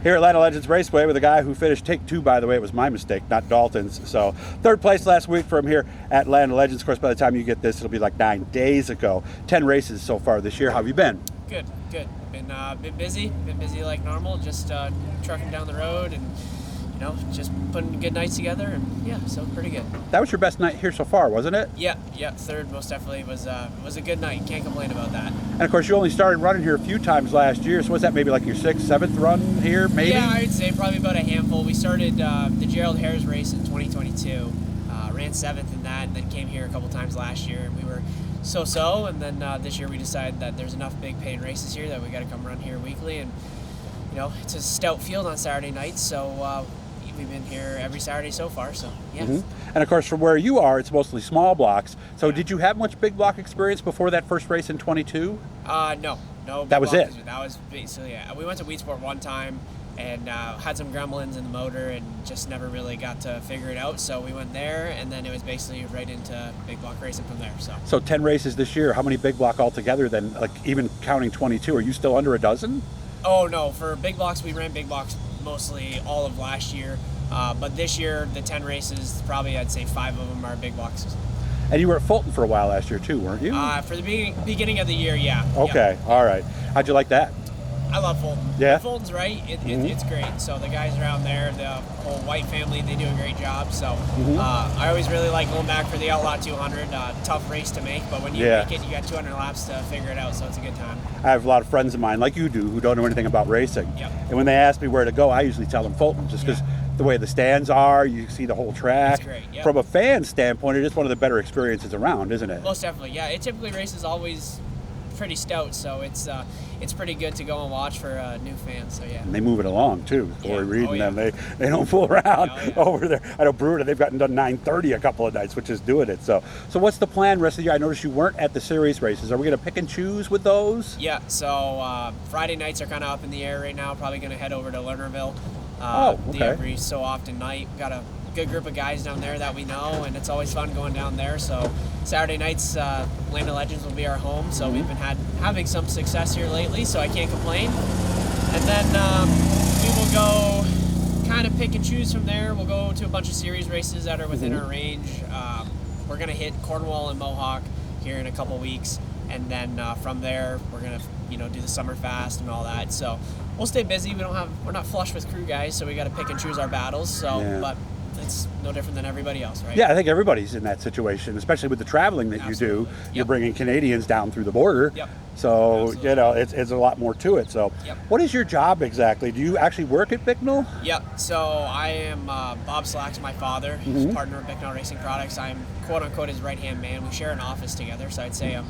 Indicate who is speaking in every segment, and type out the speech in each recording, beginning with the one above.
Speaker 1: here at Atlanta Legends Raceway with a guy who finished take 2, by the way. It was my mistake, not Dalton's. So 3rd place last week from here at Atlanta Legends. Of course, by the time you get this, it'll be like 9 days ago. 10 races so far this year. How have you been?
Speaker 2: Good. Been busy like normal, just trucking down the road and just putting good nights together, and yeah, so pretty good.
Speaker 1: That was your best night here so far, wasn't it?
Speaker 2: Yeah, 3rd most definitely was a good night. Can't complain about that.
Speaker 1: And of course, you only started running here a few times last year, so was that maybe like your 6th, 7th run here, maybe?
Speaker 2: Yeah, I'd say probably about a handful. We started the Gerald Hares race in 2022, ran 7th in that, and then came here a couple times last year, and we were so-so, and then this year we decided that there's enough big paying races here that we got to come run here weekly, and it's a stout field on Saturday nights, so we've been here every Saturday so far, so yeah.
Speaker 1: And of course, from where you are, it's mostly small blocks. So did you have much big block experience before that first race in 22?
Speaker 2: No.
Speaker 1: That was it?
Speaker 2: That was basically it. We went to Wheat Sport one time and had some gremlins in the motor and just never really got to figure it out. So we went there, and then it was basically right into big block racing from there. So 10
Speaker 1: races this year. How many big block altogether then, like even counting 22? Are you still under a dozen?
Speaker 2: Oh, no. For big blocks, we ran big blocks mostly all of last year. But this year, the 10 races, probably I'd say 5 of them are big blocks.
Speaker 1: And you were at Fulton for a while last year too, weren't you?
Speaker 2: For the beginning of the year, yeah.
Speaker 1: Okay, all right. How'd you like that?
Speaker 2: I love Fulton.
Speaker 1: Yeah?
Speaker 2: When Fulton's right, it's great. So the guys around there, the whole White family, they do a great job. So I always really like going back for the Outlaw 200. Tough race to make, but when you make it, you got 200 laps to figure it out, so it's a good time.
Speaker 1: I have a lot of friends of mine, like you do, who don't know anything about racing.
Speaker 2: Yep.
Speaker 1: And when they ask me where to go, I usually tell them Fulton, just because the way the stands are, you see the whole track.
Speaker 2: It's great, yep.
Speaker 1: From a fan standpoint, it is one of the better experiences around, isn't it?
Speaker 2: Most definitely, yeah. It typically races always pretty stout, so it's pretty good to go and watch for new fans. So yeah.
Speaker 1: And they move it along too. Corey Reed and them, they don't fool around over there. I know Brewer, they've gotten done 9:30 a couple of nights, which is doing it. So what's the plan rest of the year? I noticed you weren't at the series races. Are we going to pick and choose with those?
Speaker 2: Yeah. So Friday nights are kind of up in the air right now. Probably going to head over to Lernerville. Every so often night. Got a good group of guys down there that we know, and it's always fun going down there. So Saturday nights, Atlanta Legends will be our home. So we've been having some success here lately, so I can't complain. And then we will go kind of pick and choose from there. We'll go to a bunch of series races that are within our range. We're going to hit Cornwall and Mohawk here in a couple weeks, and then from there we're going to do the Summer Fast and all that. So we'll stay busy. We're not flush with crew guys, so we got to pick and choose our battles. So but it's no different than everybody else, right?
Speaker 1: Yeah, I think everybody's in that situation, especially with the traveling that you do. You're bringing Canadians down through the border.
Speaker 2: Yep.
Speaker 1: So, it's a lot more to it. So, what is your job exactly? Do you actually work at Bicknell?
Speaker 2: Yep. So, I am Bob Slack's my father. He's a partner of Bicknell Racing Products. I'm quote-unquote his right-hand man. We share an office together, so I'd say I'm,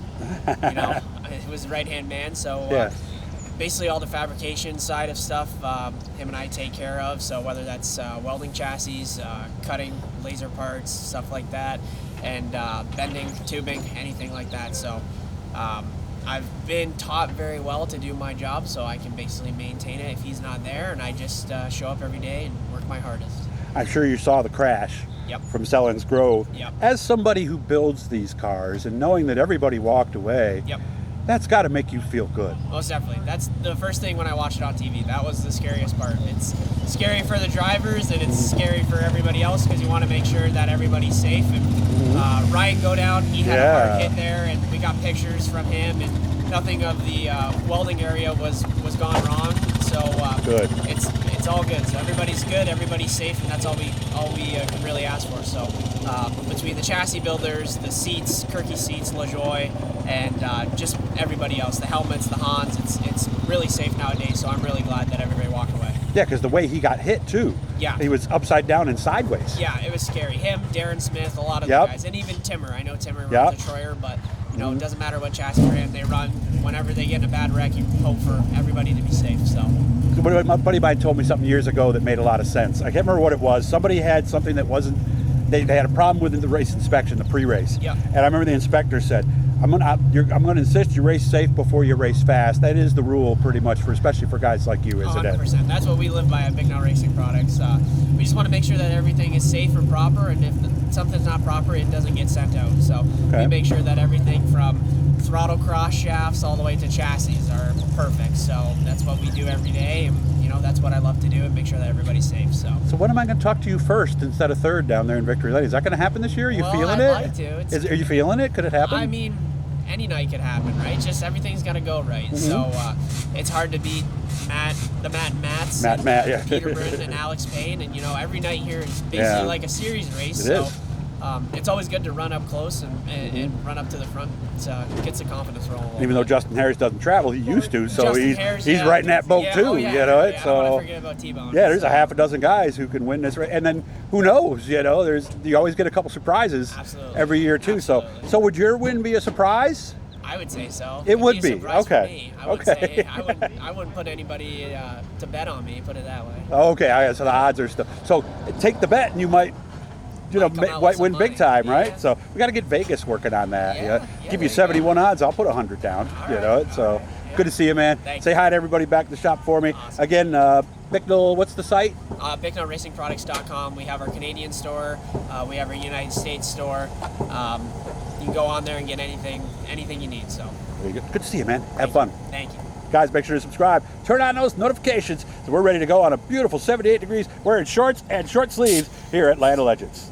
Speaker 2: he was the right-hand man. So, basically all the fabrication side of stuff him and I take care of. So whether that's welding chassis, cutting laser parts, stuff like that, and bending, tubing, anything like that. So I've been taught very well to do my job, so I can basically maintain it if he's not there, and I just show up every day and work my hardest.
Speaker 1: I'm sure you saw the crash from Selinsgrove.
Speaker 2: Yep.
Speaker 1: As somebody who builds these cars and knowing that everybody walked away, that's got to make you feel good.
Speaker 2: Most definitely. That's the first thing when I watched it on TV. That was the scariest part. It's scary for the drivers, and it's scary for everybody else because you want to make sure that everybody's safe. And Ryan Godown, he had a hard hit there, and we got pictures from him, and nothing of the welding area was gone wrong. So
Speaker 1: good.
Speaker 2: It's all good. So everybody's good, everybody's safe, and that's all we can really ask for. So between the chassis builders, the seats, Kirky seats, LaJoy, and just everybody else, the helmets, the Hans, it's really safe nowadays. So I'm really glad that everybody walked away.
Speaker 1: Yeah, because the way he got hit too.
Speaker 2: Yeah.
Speaker 1: He was upside down and sideways.
Speaker 2: Yeah, it was scary. Him, Darren Smith, a lot of the guys, and even Timmer. I know Timmer runs a Troyer, but it doesn't matter what chassis you're in. They run. Whenever they get in a bad wreck, you hope for everybody to be safe. So.
Speaker 1: My buddy of mine told me something years ago that made a lot of sense. I can't remember what it was. Somebody had something that wasn't. They had a problem with the race inspection, the pre-race.
Speaker 2: Yeah.
Speaker 1: And I remember the inspector said, I'm going to insist you race safe before you race fast. That is the rule pretty much, especially for guys like you, isn't
Speaker 2: 100%.
Speaker 1: it?
Speaker 2: 100%. That's what we live by at Bicknell Racing Products. We just want to make sure that everything is safe and proper, and if something's not proper, it doesn't get sent out. So we make sure that everything from throttle cross shafts all the way to chassis are perfect. So that's what we do every day, and that's what I love to do. it, make sure that everybody's safe. So
Speaker 1: when am I going to talk to you first instead of third down there in Victory Lane? Is that going to happen this year? Are you feeling it?
Speaker 2: I'd like to.
Speaker 1: Are you feeling it? Could it happen?
Speaker 2: I mean, any night could happen, right? Just everything's got to go right. So it's hard to beat the Matt and Matts,
Speaker 1: yeah.
Speaker 2: Peter Britton and Alex Payne, and every night here is basically like a series race. It's always good to run up close and run up to the front. Gets the confidence rolling.
Speaker 1: Even though Justin Harris doesn't travel, he used to, so he's
Speaker 2: Harris,
Speaker 1: right in that boat too.
Speaker 2: I don't
Speaker 1: want
Speaker 2: to forget about T-Bone.
Speaker 1: Yeah, there's a half a dozen guys who can win this race, and then who knows? You always get a couple surprises every year too.
Speaker 2: Absolutely.
Speaker 1: So would your win be a surprise?
Speaker 2: I would say so.
Speaker 1: It would be.
Speaker 2: Okay. I would say I wouldn't put anybody to bet on me. Put it that way.
Speaker 1: Okay. So the odds are still. So take the bet, and you might. Might win big time, right?
Speaker 2: Yeah.
Speaker 1: So we got to get Vegas working on that.
Speaker 2: Yeah,
Speaker 1: Give you 71 odds, I'll put 100 down. So good to see you, man.
Speaker 2: Thanks.
Speaker 1: Say hi to everybody back at the shop for me.
Speaker 2: Awesome.
Speaker 1: Again, Bicknell, what's the site?
Speaker 2: BicknellRacingProducts.com. We have our Canadian store. We have our United States store. You can go on there and get anything you need. So
Speaker 1: Very good. Good to see you, man. Have fun.
Speaker 2: Thank you.
Speaker 1: Guys, make sure to subscribe. Turn on those notifications. So we're ready to go on a beautiful 78 degrees wearing shorts and short sleeves here at Land of Legends.